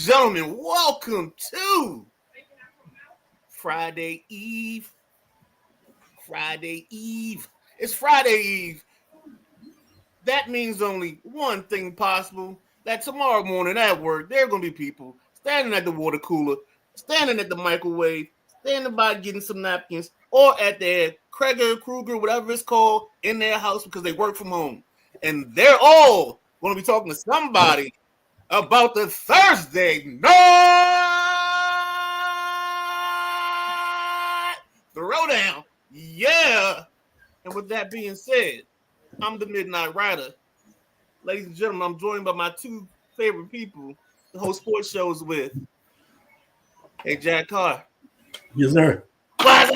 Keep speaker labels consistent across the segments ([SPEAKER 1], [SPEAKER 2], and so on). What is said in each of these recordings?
[SPEAKER 1] gentlemen, welcome to Friday Eve. It's Friday Eve. That means only one thing possible. That tomorrow morning at work, there are going to be people standing at the water cooler, standing at the microwave, standing by getting some napkins, or at their Kruger, whatever it's called, in their house because they work from home. And they're all going to be talking to somebody about the Thursday night Throwdown. Yeah. And with that being said, I'm the Midnight Rider. Ladies and gentlemen, I'm joined by my two favorite people to host sports shows with. Hey, Jack Carr.
[SPEAKER 2] Yes, sir.
[SPEAKER 3] I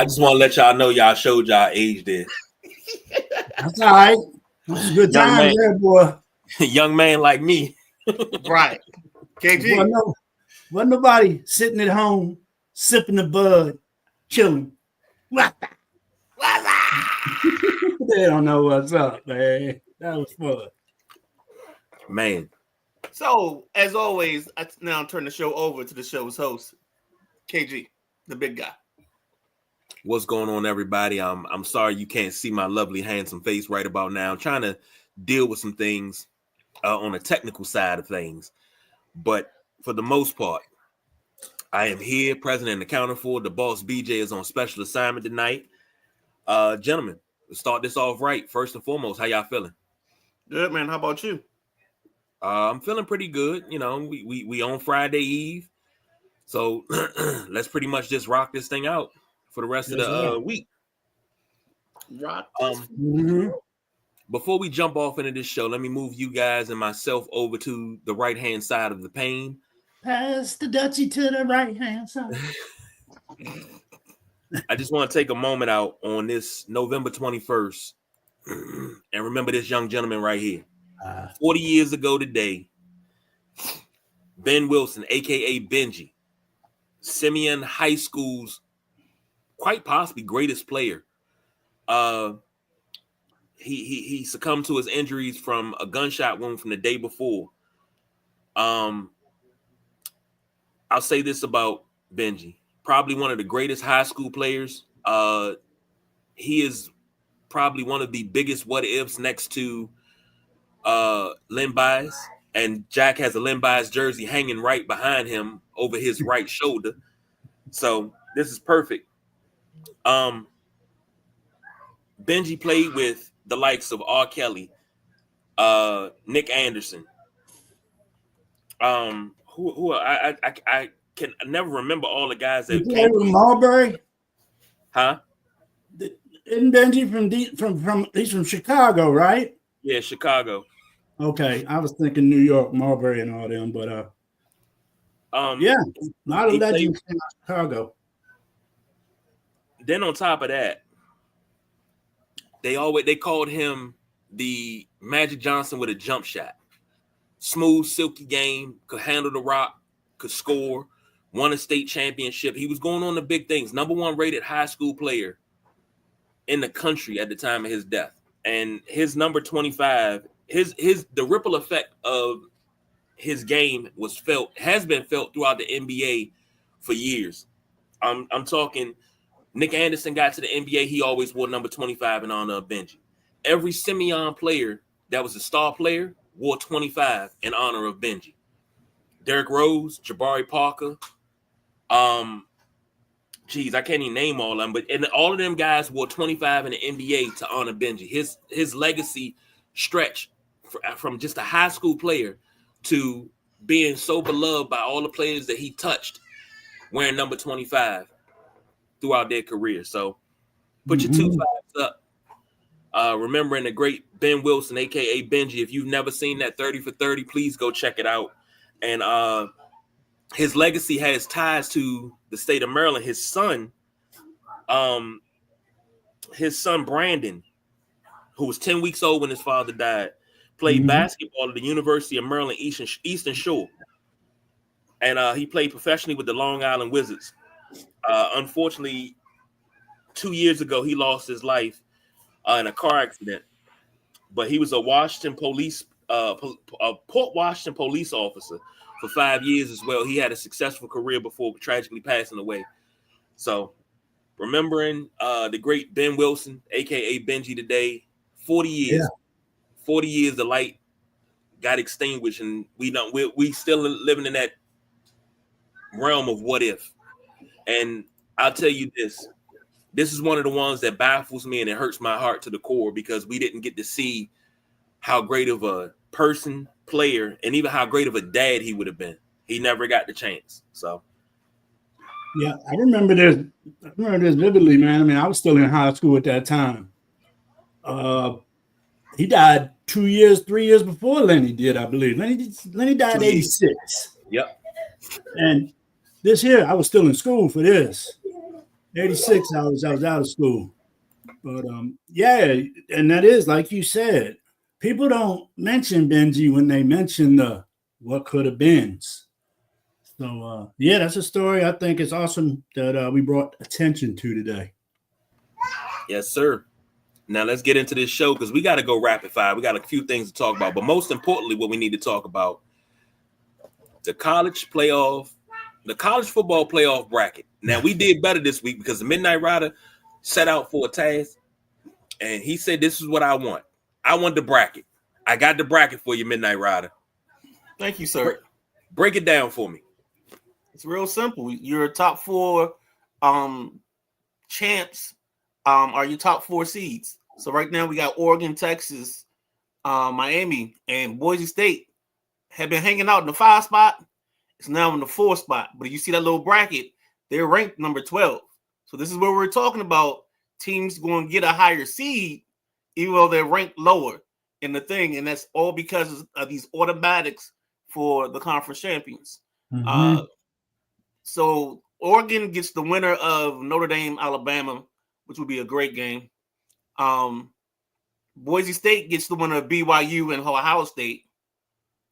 [SPEAKER 3] just want to let y'all know y'all showed y'all age there.
[SPEAKER 2] That's all right. That's a good time there, boy.
[SPEAKER 3] Young man like me.
[SPEAKER 1] Right. KG.
[SPEAKER 2] Boy, wasn't nobody sitting at home, sipping the bud, chilling. They don't know what's up, man. That was fun.
[SPEAKER 3] Man.
[SPEAKER 1] So, as always, I now turn the show over to the show's host, KG, the big guy.
[SPEAKER 3] What's going on, everybody? I'm sorry you can't see my lovely, handsome face right about now. I'm trying to deal with some things on the technical side of things. But for the most part, I am here, present and accounted for. The boss BJ is on special assignment tonight. Gentlemen, let's start this off right. First and foremost, how y'all feeling?
[SPEAKER 1] Good, man. How about you?
[SPEAKER 3] I'm feeling pretty good. You know, we on Friday Eve. So let's pretty much just rock this thing out for the rest of the week.
[SPEAKER 1] Rock.
[SPEAKER 3] Before we jump off into this show, let me move you guys and myself over to the right-hand side of the pane.
[SPEAKER 2] Pass the Dutchie to the right-hand side.
[SPEAKER 3] I just want to take a moment out on this November 21st and remember this young gentleman right here. 40 years ago today, Ben Wilson, a.k.a. Benji, Simeon High School's quite possibly greatest player. He succumbed to his injuries from a gunshot wound from the day before. I'll say this about Benji. Probably one of the greatest high school players. He is probably one of the biggest what ifs next to Len Bias. And Jack has a Len Bias jersey hanging right behind him over his right shoulder. So this is perfect. Benji played with the likes of R. Kelly, Nick Anderson. Who I can never remember all the guys that
[SPEAKER 2] played with Marbury.
[SPEAKER 3] Huh?
[SPEAKER 2] Isn't Benji from he's from Chicago, right?
[SPEAKER 3] Yeah, Chicago.
[SPEAKER 2] Okay, I was thinking New York, Marbury, and all them, but yeah, a lot of legends in Chicago.
[SPEAKER 3] Then on top of that, they called him the Magic Johnson with a jump shot. Smooth, silky game, could handle the rock, could score, won a state championship. He was going on the big things. Number one rated high school player in the country at the time of his death. And his number 25, the ripple effect of his game has been felt throughout the NBA for years. I'm talking Nick Anderson got to the NBA, he always wore number 25 in honor of Benji. Every Simeon player that was a star player wore 25 in honor of Benji. Derrick Rose, Jabari Parker, I can't even name all of them, but all of them guys wore 25 in the NBA to honor Benji. His legacy stretched from just a high school player to being so beloved by all the players that he touched wearing number 25 throughout their career. So put your 2 fives up. Remembering the great Ben Wilson, a.k.a. Benji. If you've never seen that 30 for 30, please go check it out. And his legacy has ties to the state of Maryland. His son Brandon, who was 10 weeks old when his father died, played basketball at the University of Maryland Eastern Shore. And he played professionally with the Long Island Wizards. Unfortunately, 2 years ago, he lost his life in a car accident. but he was a Washington police, a Port Washington police officer for 5 years as well. He had a successful career before tragically passing away. So, remembering the great Ben Wilson, aka Benji, today, 40 years, 40 years, the light got extinguished, and we still living in that realm of what if. And I'll tell you this is one of the ones that baffles me, and it hurts my heart to the core, because we didn't get to see how great of a person, player, and even how great of a dad he would have been. He never got the chance. So
[SPEAKER 2] yeah, I remember this vividly, man. I mean, I was still in high school at that time. He died 3 years before Lenny did, I believe. Lenny died in 86.
[SPEAKER 3] Yep.
[SPEAKER 2] And this year, I was still in school for this. 86, I was out of school. But yeah, and that is, like you said, people don't mention Benji when they mention the what could have been. So yeah, that's a story I think it's awesome that we brought attention to today.
[SPEAKER 3] Yes, sir. Now let's get into this show, because we got to go rapid fire. We got a few things to talk about, but most importantly, what we need to talk about, the college football playoff bracket. Now, we did better this week because the Midnight Rider set out for a task, and he said, this is what I want. I want the bracket. I got the bracket for you, Midnight Rider.
[SPEAKER 1] Thank you, sir.
[SPEAKER 3] Break it down for me.
[SPEAKER 1] It's real simple. Your top four champs are your top four seeds. So right now we got Oregon, Texas, Miami, and Boise State have been hanging out in the 5 spot. It's now in the 4 spot. But you see that little bracket, they're ranked number 12. So this is where we're talking about teams going to get a higher seed, even though they're ranked lower in the thing. And that's all because of these automatics for the conference champions.
[SPEAKER 2] Mm-hmm.
[SPEAKER 1] So Oregon gets the winner of Notre Dame, Alabama, which would be a great game. Boise State gets the winner of BYU and Ohio State.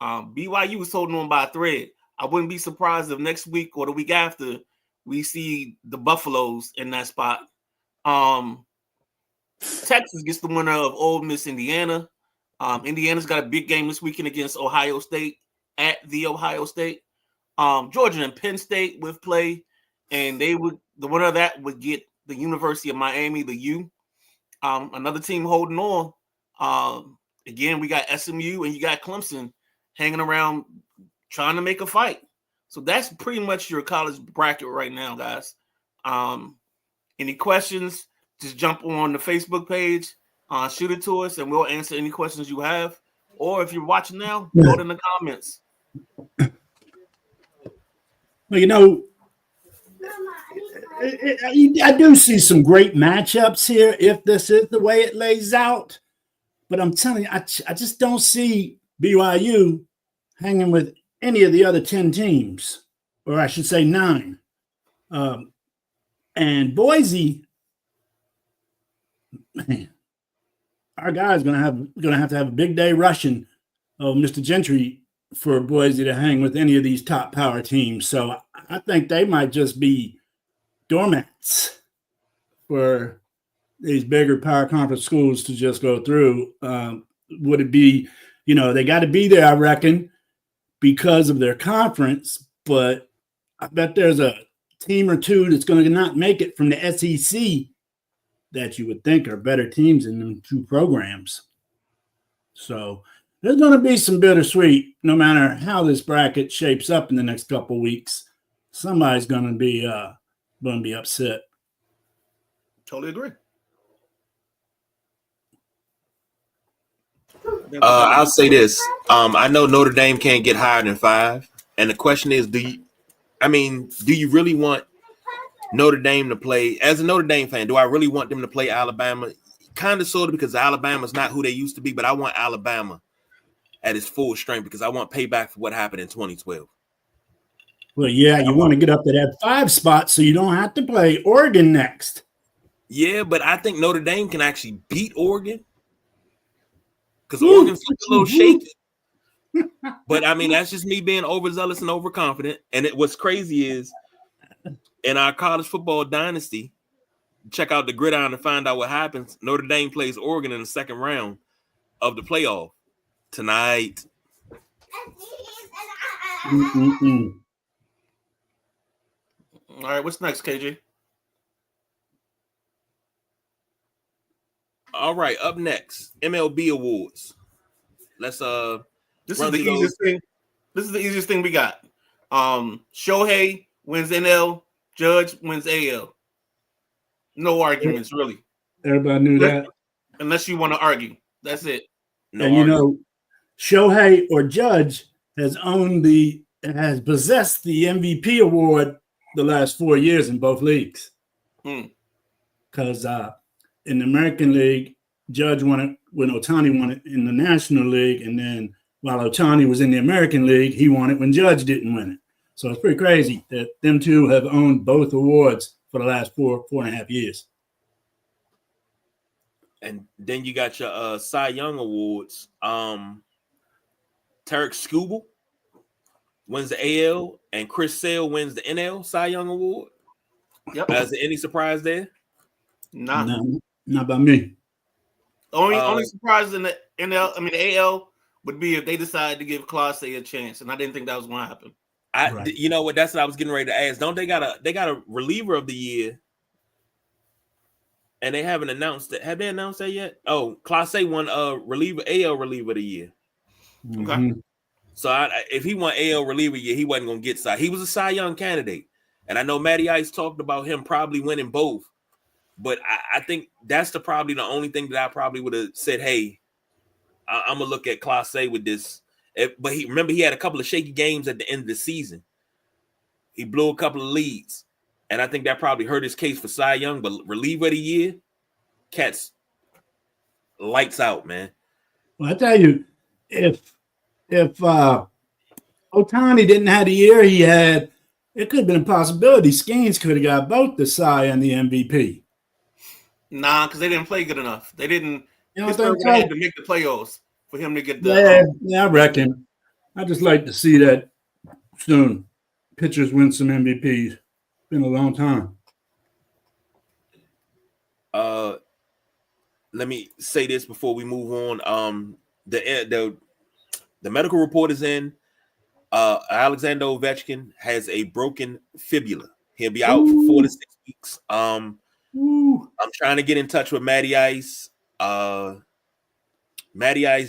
[SPEAKER 1] BYU is holding on by a thread. I wouldn't be surprised if next week or the week after we see the Buffaloes in that spot. Texas gets the winner of Ole Miss, Indiana. Indiana's got a big game this weekend against Ohio State at the Ohio State. Georgia and Penn State would play, and the winner of that would get the University of Miami, the U. Another team holding on. Again, we got SMU and you got Clemson hanging around trying to make a fight. So that's pretty much your college bracket right now, guys. Any questions, just jump on the Facebook page, shoot it to us, and we'll answer any questions you have. Or if you're watching now, go in the comments.
[SPEAKER 2] Well, you know, I do see some great matchups here if this is the way it lays out. But I'm telling you, I just don't see BYU hanging with any of the other 10 teams, or I should say 9. And Boise, man, our guy's gonna have to have a big day rushing Mr. Gentry for Boise to hang with any of these top power teams. So I think they might just be doormats for these bigger power conference schools to just go through. Would it be, they got to be there, I reckon, because of their conference, but I bet there's a team or two that's going to not make it from the SEC that you would think are better teams in them 2 programs. So there's going to be some bittersweet, no matter how this bracket shapes up in the next couple of weeks. Somebody's going to be upset.
[SPEAKER 1] Totally agree.
[SPEAKER 3] I'll say this. I know Notre Dame can't get higher than 5. And the question is, do you really want Notre Dame to play? As a Notre Dame fan, do I really want them to play Alabama? Kind of, sort of, because Alabama's not who they used to be, but I want Alabama at its full strength because I want payback for what happened in 2012.
[SPEAKER 2] Well, yeah, you want to get up to that 5 spot so you don't have to play Oregon next.
[SPEAKER 3] Yeah, but I think Notre Dame can actually beat Oregon because Oregon's a little shaky. But, that's just me being overzealous and overconfident. And what's crazy is in our college football dynasty, check out the gridiron to find out what happens. Notre Dame plays Oregon in the second round. of the playoff tonight.
[SPEAKER 1] All right, what's next, KJ?
[SPEAKER 3] All right, up next, MLB awards. Let's
[SPEAKER 1] This is
[SPEAKER 3] run
[SPEAKER 1] the
[SPEAKER 3] through those.
[SPEAKER 1] easiest thing. This is the easiest thing we got. Shohei wins NL, Judge wins AL. No arguments, really.
[SPEAKER 2] Everybody knew that.
[SPEAKER 1] Unless you want to argue. That's it.
[SPEAKER 3] No
[SPEAKER 2] And you
[SPEAKER 3] argument.
[SPEAKER 2] know, Shohei or Judge has possessed the MVP award the last 4 years in both leagues. Because in the American League, Judge won it when Ohtani won it in the National League, and then while Ohtani was in the American League, he won it when Judge didn't win it. So it's pretty crazy that them two have owned both awards for the last 4.5 years.
[SPEAKER 3] And then you got your Cy Young awards. Tarek Skubal wins the AL, and Chris Sale wins the NL Cy Young award.
[SPEAKER 1] Yep.
[SPEAKER 3] Is there any surprise there?
[SPEAKER 1] Nah.
[SPEAKER 2] No, not by me.
[SPEAKER 1] Only surprise in the NL, the AL would be if they decided to give Clase a chance, and I didn't think that was going to happen.
[SPEAKER 3] Right. You know what? That's what I was getting ready to ask. Don't they got a reliever of the year? And they haven't announced it. Have they announced that yet? Oh, Clase won AL reliever of the year.
[SPEAKER 1] Okay.
[SPEAKER 3] So if he won AL reliever year, he wasn't gonna get Cy. He was a Cy Young candidate, and I know Matty Ice talked about him probably winning both. But I think that's probably the only thing that I probably would have said, hey, I'm gonna look at Clase with this. But he had a couple of shaky games at the end of the season. He blew a couple of leads, and I think that probably hurt his case for Cy Young. But reliever of the year, Cat's lights out, man.
[SPEAKER 2] Well, I tell you, if Ohtani didn't have the year he had, it could have been a possibility. Skeens could have got both the Cy and the MVP.
[SPEAKER 1] Nah, because they didn't play good enough. They didn't.
[SPEAKER 2] Pittsburgh
[SPEAKER 1] had to make the playoffs for him to get the.
[SPEAKER 2] Yeah, I reckon. I just like to see that soon. Pitchers win some MVPs. It's been a long time.
[SPEAKER 3] Let me say this before we move on. The medical report is in. Alexander Ovechkin has a broken fibula. He'll be out for 4 to 6 weeks. I'm trying to get in touch with Matty Ice,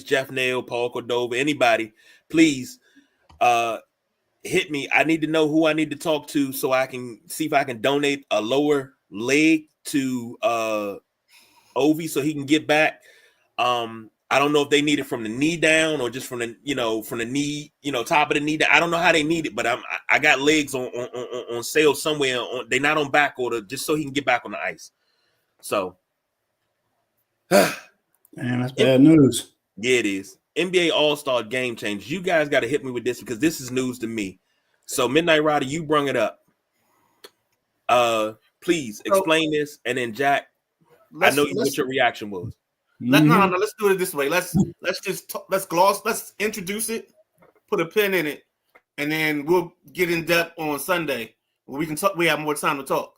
[SPEAKER 3] Jeff Nail, Paul Cordova, anybody. Please hit me. I need to know who I need to talk to so I can see if I can donate a lower leg to Ovi so he can get back. I don't know if they need it from the knee down or just from the knee, top of the knee down. I don't know how they need it, but I got legs on sale somewhere. They're not on back order, just so he can get back on the ice. So,
[SPEAKER 2] man, that's bad news.
[SPEAKER 3] Yeah, it is. NBA All-Star game change. You guys got to hit me with this because this is news to me. So, Midnight Rider, you brung it up. Please explain this, and then Jack, I know what your reaction was.
[SPEAKER 1] No, let's do it this way. Let's introduce it, put a pin in it, and then we'll get in depth on Sunday where we can talk. We have more time to talk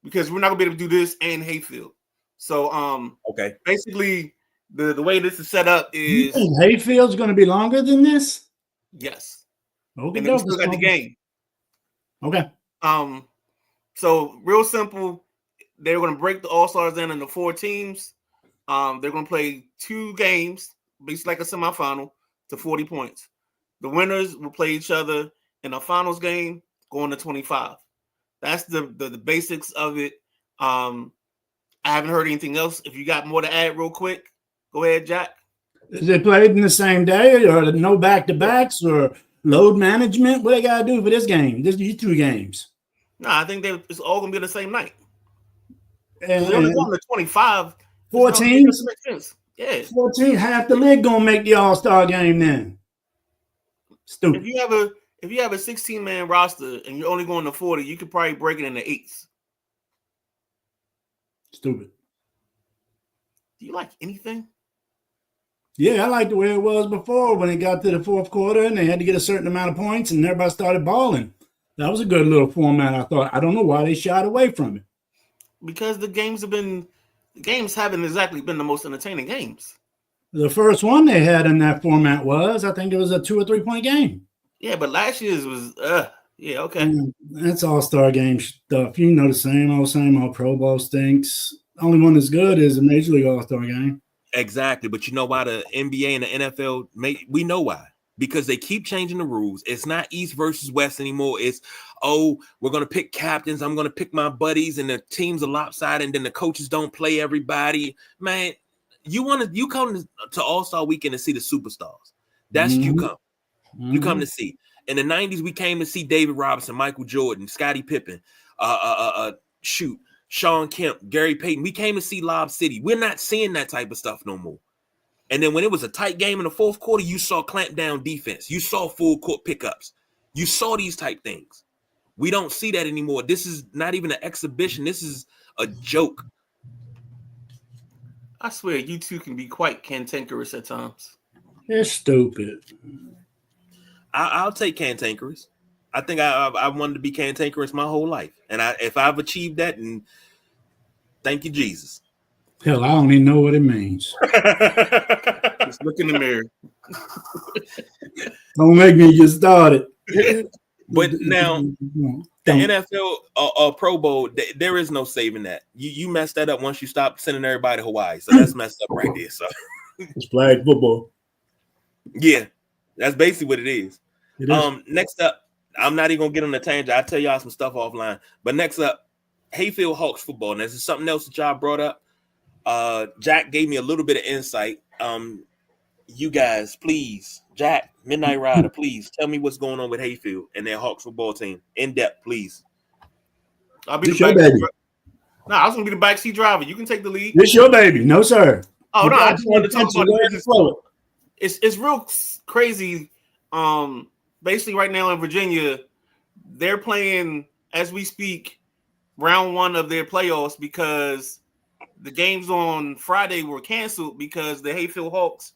[SPEAKER 1] because we're not gonna be able to do this and Hayfield. So
[SPEAKER 3] okay.
[SPEAKER 1] Basically, the way this is set up is
[SPEAKER 2] Hayfield's going to be longer than this.
[SPEAKER 1] Yes.
[SPEAKER 2] Okay.
[SPEAKER 1] And then we still got the game.
[SPEAKER 2] Okay.
[SPEAKER 1] So real simple. They're going to break the All-Stars into 4 teams. They're going to play 2 games, basically like a semifinal, to 40 points. The winners will play each other in a finals game, going to 25. That's the basics of it. I haven't heard anything else. If you got more to add real quick, go ahead, Jack.
[SPEAKER 2] Is it played in the same day or no back-to-backs or load management? What they got to do for this game, these 2 games?
[SPEAKER 1] No, I think it's all going to be the same night.
[SPEAKER 2] And
[SPEAKER 1] they're only going to 25.
[SPEAKER 2] 4 teams?
[SPEAKER 1] Yeah.
[SPEAKER 2] 14, half the league going to make the All-Star game then. Stupid.
[SPEAKER 1] If you have a 16-man roster and you're only going to 40, you could probably break it into 8s.
[SPEAKER 2] Stupid.
[SPEAKER 1] Do you like anything?
[SPEAKER 2] Yeah, I like the way it was before when it got to the 4th quarter and they had to get a certain amount of points and everybody started balling. That was a good little format, I thought. I don't know why they shied away from it.
[SPEAKER 1] Because the games haven't exactly been the most entertaining games.
[SPEAKER 2] The first one they had in that format I think it was a 2 or 3 point game.
[SPEAKER 1] Yeah, but last year's was yeah, okay.
[SPEAKER 2] That's all-star game stuff. You know, the same old Pro Bowl stinks. Only one that's good is the Major League All-Star game.
[SPEAKER 3] Exactly, but you know why the NBA and the NFL we know why. Because they keep changing the rules. It's not East versus West anymore. It's, we're going to pick captains. I'm going to pick my buddies, and the teams are lopsided, and then the coaches don't play everybody. Man, you come to All-Star Weekend to see the superstars. That's what you come. You come to see. In the 90s, we came to see David Robinson, Michael Jordan, Scottie Pippen, Sean Kemp, Gary Payton. We came to see Lob City. We're not seeing that type of stuff no more. And then when it was a tight game in the fourth quarter, you saw clamp down defense. You saw full court pickups. You saw these type things. We don't see that anymore. This is not even an exhibition. This is a joke.
[SPEAKER 1] I swear, you two can be quite cantankerous at times.
[SPEAKER 2] It's stupid.
[SPEAKER 3] I'll take cantankerous. I think I wanted to be cantankerous my whole life. And if I've achieved that, and thank you, Jesus.
[SPEAKER 2] Hell, I don't even know what it means.
[SPEAKER 1] Just look in the mirror.
[SPEAKER 2] Don't make me get started.
[SPEAKER 3] But now, the NFL Pro Bowl, there is no saving that. You messed that up once you stopped sending everybody to Hawaii. So that's messed up right there. So
[SPEAKER 2] it's flag football.
[SPEAKER 3] Yeah, that's basically what it is. Next up, I'm not even gonna get on the tangent. I'll tell y'all some stuff offline. But next up, Hayfield Hawks football. And this is something else that y'all brought up. Jack gave me a little bit of insight. You guys, please, Jack, Midnight Rider, please tell me what's going on with Hayfield and their Hawks football team in depth, please.
[SPEAKER 1] I'll be the backseat. No, I was gonna be the backseat driver. You can take the lead.
[SPEAKER 2] It's your baby, no sir.
[SPEAKER 1] Oh no, I just wanted to talk about the business. It's real crazy. Basically, right now in Virginia, they're playing as we speak round one of their playoffs because the games on Friday were canceled because the Hayfield Hawks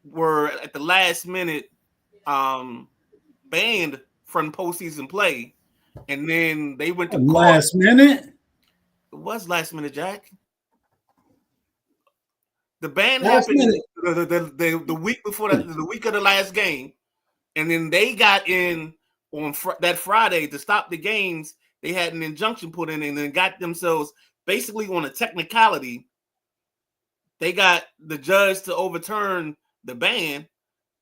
[SPEAKER 1] were at the last minute banned from postseason play, and then they went to
[SPEAKER 2] last minute.
[SPEAKER 1] It was last minute, Jack. The ban happened the week before the week of the last game, and then they got in on that Friday to stop the games. They had an injunction put in, and then got themselves basically on a technicality. They got the judge to overturn the ban,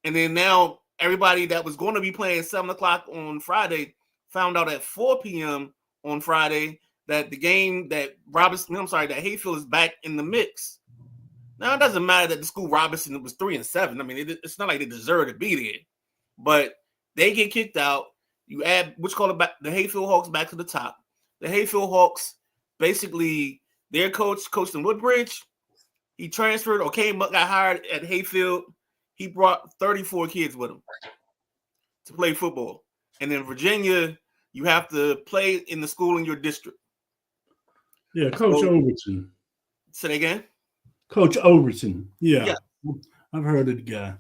[SPEAKER 1] and then now everybody that was going to be playing 7:00 on Friday found out at 4 p.m. on Friday that the game that Hayfield is back in the mix. Now it doesn't matter that the school Robinson was 3-7. I mean, it's not like they deserve to be there, but they get kicked out. You add the Hayfield Hawks back to the top. The Hayfield Hawks, basically, their coach coached in Woodbridge. He transferred or got hired at Hayfield. He brought 34 kids with him to play football. And in Virginia, you have to play in the school in your district.
[SPEAKER 2] Yeah, Coach Overton.
[SPEAKER 1] Say that again?
[SPEAKER 2] Coach Overton. Yeah. I've heard of the guy.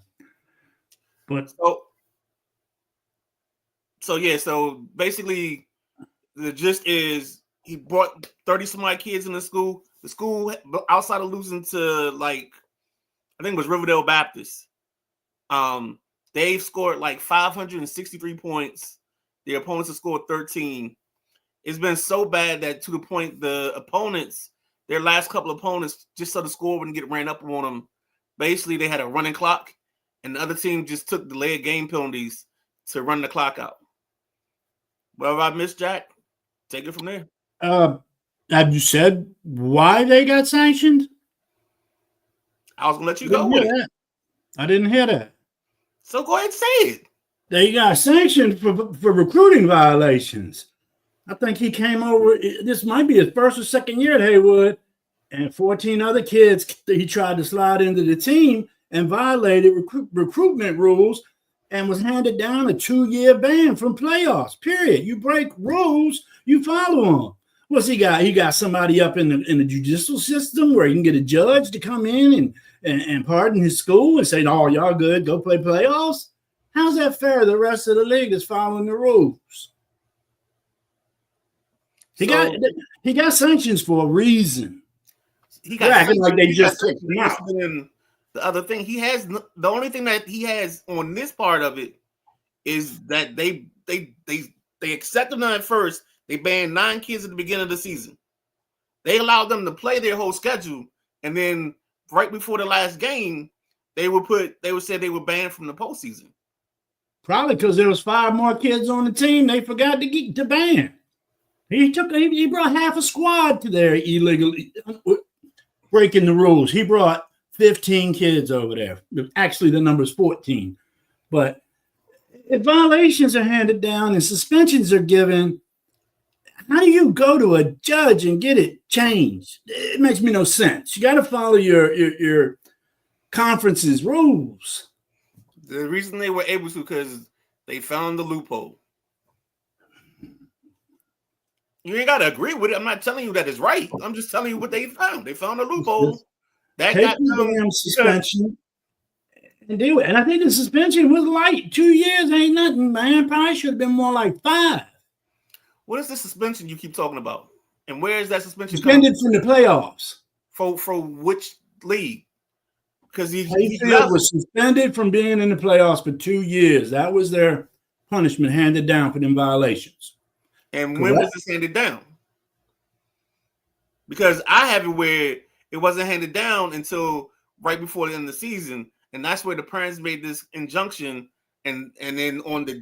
[SPEAKER 2] But so basically the gist is he brought 30 some odd kids in the school. The school, outside of losing to I think it was Riverdale Baptist, they've scored 563 points. Their opponents have scored 13. It's been so bad that to the point the opponents, their last couple of opponents, just so the score wouldn't get ran up on them, basically they had a running clock, and the other team just took delayed game penalties to run the clock out. Well, I missed, Jack, take it from there. Have you said why they got sanctioned?
[SPEAKER 1] I was going to let you go with it.
[SPEAKER 2] I didn't hear that.
[SPEAKER 1] So go ahead and say it.
[SPEAKER 2] They got sanctioned for recruiting violations. I think he came over. This might be his first or second year at Haywood, and 14 other kids he tried to slide into the team and violated recruitment rules and was handed down a 2-year ban from playoffs, period. You break rules, you follow them. What's he got? He got somebody up in the judicial system where he can get a judge to come in and pardon his school and say, "Oh, y'all good, go play playoffs." How's that fair? The rest of the league is following the rules. He got sanctions for a reason.
[SPEAKER 1] He got
[SPEAKER 2] acting like they just took him out.
[SPEAKER 1] the other thing the only thing that he has on this part of it is that they accepted them at first. They banned 9 kids at the beginning of the season. They allowed them to play their whole schedule, and then right before the last game, they would say they were banned from the postseason.
[SPEAKER 2] Probably because there was 5 more kids on the team. They forgot to ban. He brought half a squad to there illegally, breaking the rules. He brought 15 kids over there. Actually, the number is 14. But if violations are handed down and suspensions are given, how do you go to a judge and get it changed? It makes me no sense. You got to follow your conference's rules.
[SPEAKER 1] The reason they were able to because they found the loophole. You ain't got to agree with it. I'm not telling you that it's right. I'm just telling you what they found. They found a loophole. That
[SPEAKER 2] Take
[SPEAKER 1] got
[SPEAKER 2] the damn suspension and do it. And I think the suspension was light. 2 years ain't nothing, man. Probably should have been more like 5.
[SPEAKER 1] What is the suspension you keep talking about? And where is that suspension
[SPEAKER 2] suspended from the playoffs?
[SPEAKER 1] For which league? Because he
[SPEAKER 2] was suspended from being in the playoffs for 2 years. That was their punishment handed down for them violations.
[SPEAKER 1] And when was this handed down? Because I have it where it wasn't handed down until right before the end of the season, and that's where the parents made this injunction. And then on the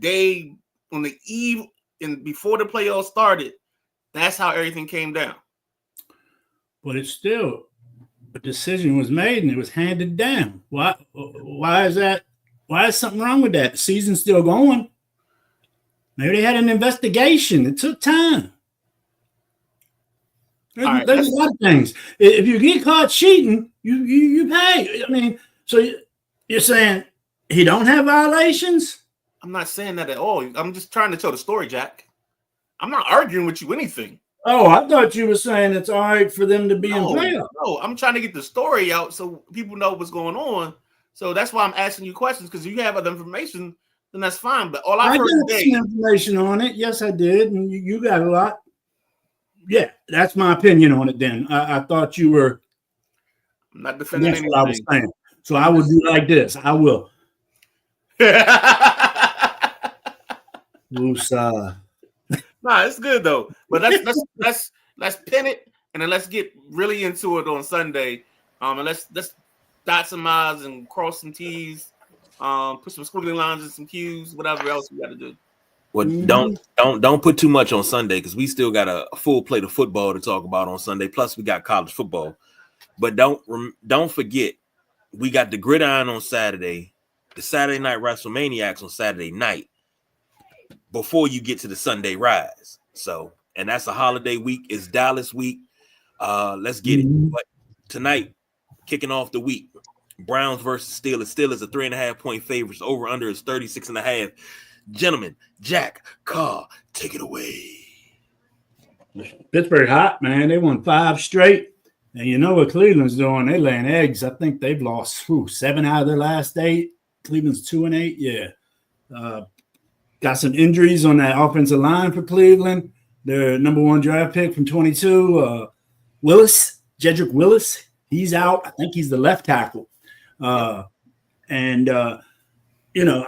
[SPEAKER 1] eve, and before the playoffs started, that's how everything came down.
[SPEAKER 2] But it's still a decision was made and it was handed down. Why is that? Why is something wrong with that? The season's still going. Maybe they had an investigation. It took time. There's a lot of things. If you get caught cheating, you pay. I mean, so you're saying he don't have violations?
[SPEAKER 1] I'm not saying that at all. I'm just trying to tell the story, Jack. I'm not arguing with you anything.
[SPEAKER 2] Oh, I thought you were saying it's all right for them to be in playoffs.
[SPEAKER 1] No, I'm trying to get the story out so people know what's going on. So that's why I'm asking you questions, because if you have other information, then that's fine. But all I've heard today,
[SPEAKER 2] some information on it. Yes, I did, and you got a lot. Yeah, that's my opinion on it. Then I thought you were.
[SPEAKER 1] I'm not defending anything.
[SPEAKER 2] What I was saying. So I would do like this. I will.
[SPEAKER 1] Nah, it's good though. But let's pin it, and then let's get really into it on Sunday. And let's dot some I's and cross some T's. Put some squiggly lines and some Q's, whatever else we got to do.
[SPEAKER 3] Well, don't put too much on Sunday, because we still got a full plate of football to talk about on Sunday. Plus, we got college football. But don't forget, we got the Gridiron on Saturday, the Saturday Night WrestleManiacs on Saturday night, before you get to the Sunday Rise. So, and that's a holiday week. It's Dallas week. Let's get it. But tonight, kicking off the week, Browns versus Steelers. Steelers are 3.5-point favorites. Over under is 36.5. Gentlemen, Jack, Carr, take it away.
[SPEAKER 2] Pittsburgh hot, man. They won 5 straight. And you know what Cleveland's doing? They laying eggs. I think they've lost 7 out of their last 8. Cleveland's 2-8. Yeah. Got some injuries on that offensive line for Cleveland. Their number 1 draft pick from 22, Jedrick Willis. He's out. I think he's the left tackle. I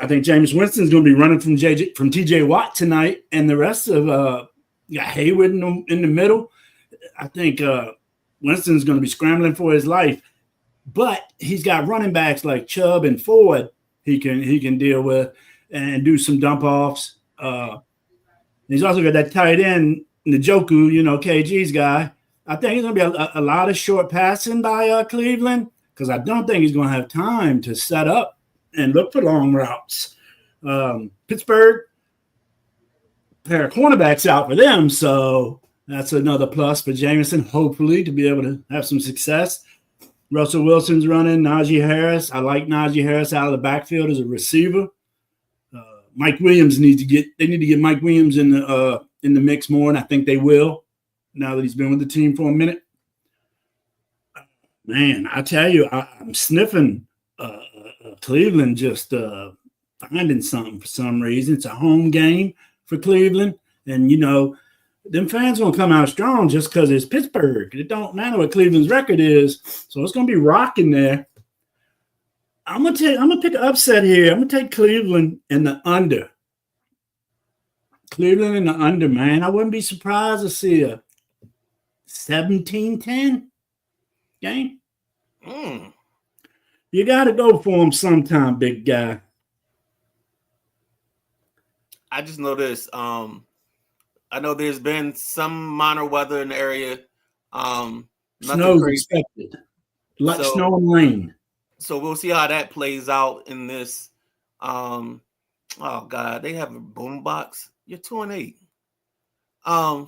[SPEAKER 2] think Jameis Winston's going to be running from TJ Watt tonight, and the rest of got Hayward in the middle. I think Winston's going to be scrambling for his life, but he's got running backs like Chubb and Ford he can deal with and do some dump offs. He's also got that tight end Njoku, KG's guy. I think it's going to be a lot of short passing by Cleveland, because I don't think he's going to have time to set up and look for long routes. Pittsburgh, pair of cornerbacks out for them, so that's another plus for Jameson, hopefully, to be able to have some success. Russell Wilson's running. Najee Harris. I like Najee Harris out of the backfield as a receiver. Mike Williams need to get Mike Williams in the mix more, and I think they will now that he's been with the team for a minute. Man, I tell you, I'm sniffing Cleveland just finding something for some reason. It's a home game for Cleveland, and them fans gonna come out strong just because it's Pittsburgh. It don't matter what Cleveland's record is, so it's gonna be rocking there. I'm gonna pick an upset here. I'm gonna take Cleveland in the under. Cleveland in the under, man. I wouldn't be surprised to see a 17-10 game. You got to go for them sometime, big guy.
[SPEAKER 1] I just know this. I know there's been some minor weather in the area.
[SPEAKER 2] Snow's expected. Snow and rain.
[SPEAKER 1] So we'll see how that plays out in this. Oh God, they have a boom box. You're 2-8.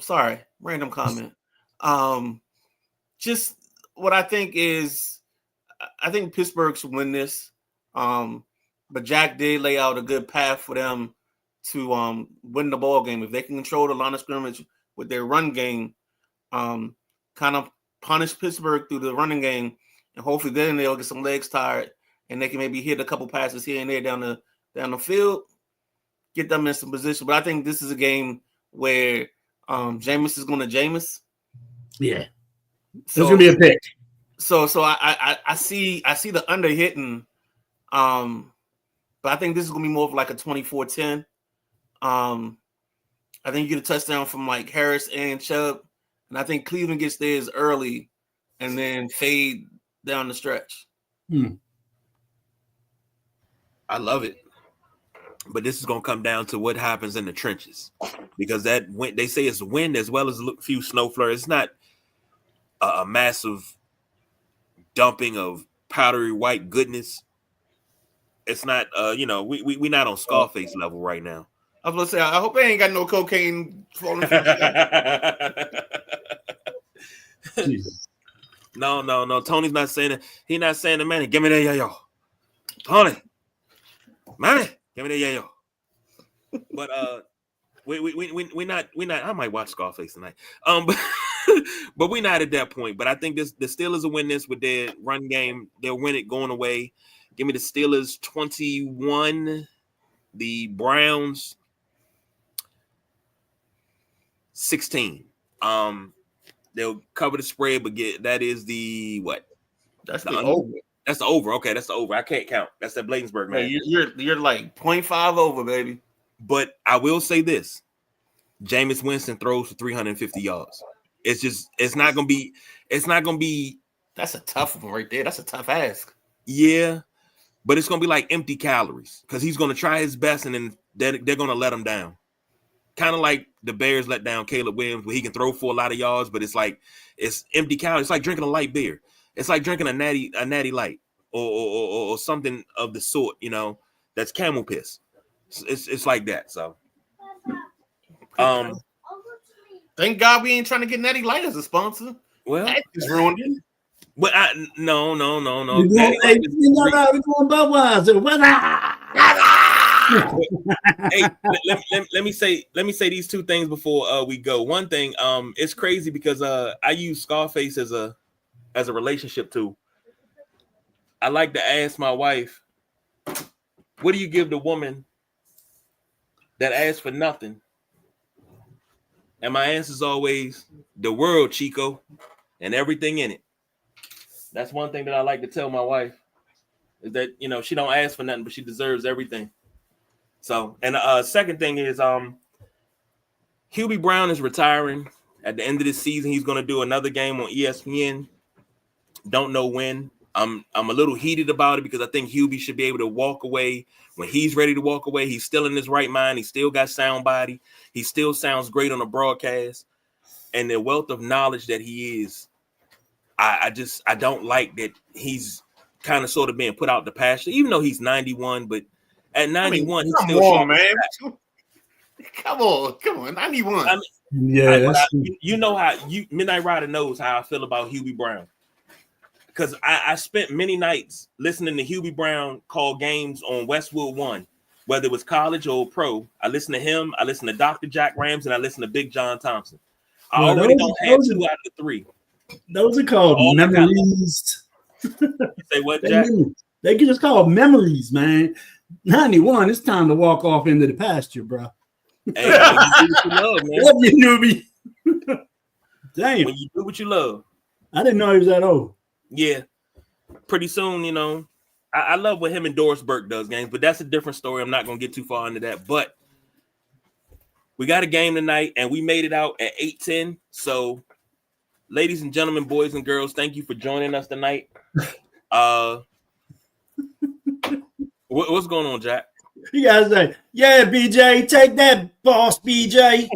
[SPEAKER 1] Sorry, random comment. Just what I think is, I think Pittsburgh should win this. But Jack did lay out a good path for them to win the ball game. If they can control the line of scrimmage with their run game, kind of punish Pittsburgh through the running game, and hopefully then they'll get some legs tired and they can maybe hit a couple passes here and there down the field, get them in some position. But I think this is a game where Jameis is going to Jameis.
[SPEAKER 2] Yeah, so, it's going to be a pick.
[SPEAKER 1] So I see the under hitting, but I think this is going to be more of like a 24-10. I think you get a touchdown from like Harris and Chubb, and I think Cleveland gets theirs early and then fade down the stretch.
[SPEAKER 3] I love it. But this is going to come down to what happens in the trenches, because that wind, they say it's wind as well as a few snow flurries. It's not a massive dumping of powdery white goodness. It's not, we not on Scarface level right now.
[SPEAKER 1] I was going to say, I hope they ain't got no cocaine falling from
[SPEAKER 3] No. Tony's not saying it. He's not saying it, man. Give me that yo. Tony. Man. Give me that yayo. But we not. I might watch Scarface tonight. But we're not at that point. But I think the Steelers will win this with their run game. They'll win it going away. Give me the Steelers 21. The Browns 16. They'll cover the spread, but that is the what?
[SPEAKER 1] That's the over.
[SPEAKER 3] That's the over. Okay, that's the over. I can't count. That's that Bladensburg, man.
[SPEAKER 1] Hey, you're like 0.5 over, baby.
[SPEAKER 3] But I will say this: Jameis Winston throws for 350 yards. It's not gonna be.
[SPEAKER 1] That's a tough one right there. That's a tough ask.
[SPEAKER 3] Yeah, but it's gonna be like empty calories because he's gonna try his best and then they're gonna let him down. Kind of like the Bears let down Caleb Williams, where he can throw for a lot of yards, but it's empty calories. It's like drinking a light beer. It's like drinking a natty light or something of the sort, that's camel piss. It's like that. So,
[SPEAKER 1] thank God we ain't trying to get Natty Light as a sponsor.
[SPEAKER 3] Well,
[SPEAKER 1] that just ruined it.
[SPEAKER 3] But no.
[SPEAKER 2] We're going Budweiser.
[SPEAKER 3] Hey, let me say these two things before we go. One thing, it's crazy because I use Scarface as a relationship tool. I like to ask my wife, what do you give the woman that asks for nothing? And my answer is always the world, Chico, and everything in it. That's one thing that I like to tell my wife, is that, she don't ask for nothing, but she deserves everything. So, and second thing is Hubie Brown is retiring at the end of this season. He's going to do another game on ESPN. Don't know when. I'm a little heated about it because I think Hubie should be able to walk away when he's ready to walk away. He's still in his right mind. He still got sound body. He still sounds great on the broadcast. And the wealth of knowledge that he is, I don't like that he's kind of sort of being put out the pasture, even though he's 91. But at 91, he's still
[SPEAKER 1] on, man. Come on, 91.
[SPEAKER 2] I mean,
[SPEAKER 3] you know how Midnight Rider knows how I feel about Hubie Brown. Because I spent many nights listening to Hubie Brown call games on Westwood One, whether it was college or pro. I listened to him, I listened to Dr. Jack Rams, and I listened to Big John Thompson. I already don't have 2 out of the 3.
[SPEAKER 2] Those are called memories.
[SPEAKER 3] Say what, Jack?
[SPEAKER 2] They can just call memories, man. 91, it's time to walk off into the pasture, bro.
[SPEAKER 3] Hey, when you do what you love, man.
[SPEAKER 2] Love you, newbie. Damn.
[SPEAKER 3] When you do what you love.
[SPEAKER 2] I didn't know he was that old.
[SPEAKER 3] Yeah. Pretty soon, I love what him and Doris Burke does games, but that's a different story. I'm not gonna get too far into that. But we got a game tonight, and we made it out at 8:10. So, ladies and gentlemen, boys and girls, thank you for joining us tonight. What's going on, Jack?
[SPEAKER 2] You guys say, yeah, BJ, take that, boss, BJ.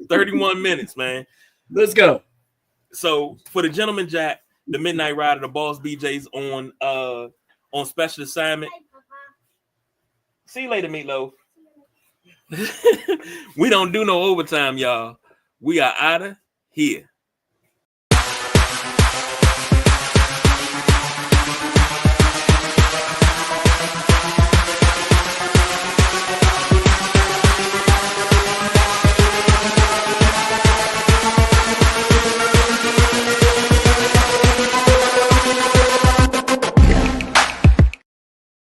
[SPEAKER 3] 31 minutes, man.
[SPEAKER 2] Let's go.
[SPEAKER 3] So for the gentleman, Jack, the Midnight Rider, the boss BJ's on special assignment. See you later, Meatloaf. We don't do no overtime, y'all. We are out of here.